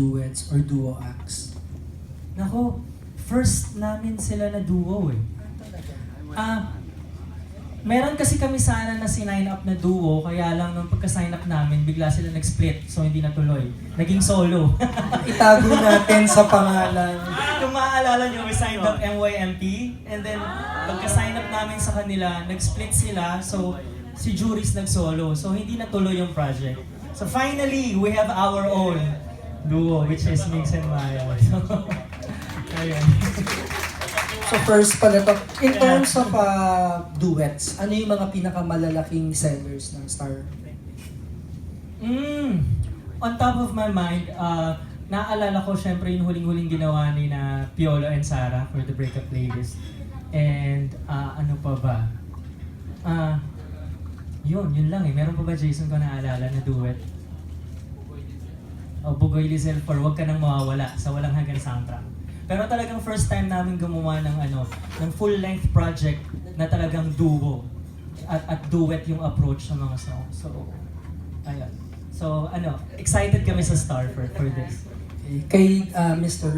duets or duo acts? Nako, first namin sila na duo eh. Meron kasi kami sana na sinign up na duo, kaya lang nung pagka-sign up namin, bigla sila nag-split, so hindi natuloy. Naging solo. Itago natin sa pangalan. Kung maaalala nyo, we signed up MYMP, and then pagka-sign up namin sa kanila, nag-split sila, so si Juris nag-solo, so hindi natuloy yung project. So finally, we have our own duo, which is Mix and Maya. So, ayun. So first pala to, in terms of duets, ano yung mga pinakamalalaking sellers ng Star? On top of my mind, naalala ko syempre yung huling-huling ginawa ni na Piolo and Sarah for the breakup playlist. And ano pa ba? Yun lang eh. Meron pa ba, Jason, ko naalala na duet? Bugoy Lizelle for Wag Ka Nang Mawawala sa Walang Hanggan soundtrack. Pero talagang first time namin gumawa ng full-length project na talagang duo at duet yung approach sa mga songs. So, ayun. So, excited kami sa Star for this. Kay Mr.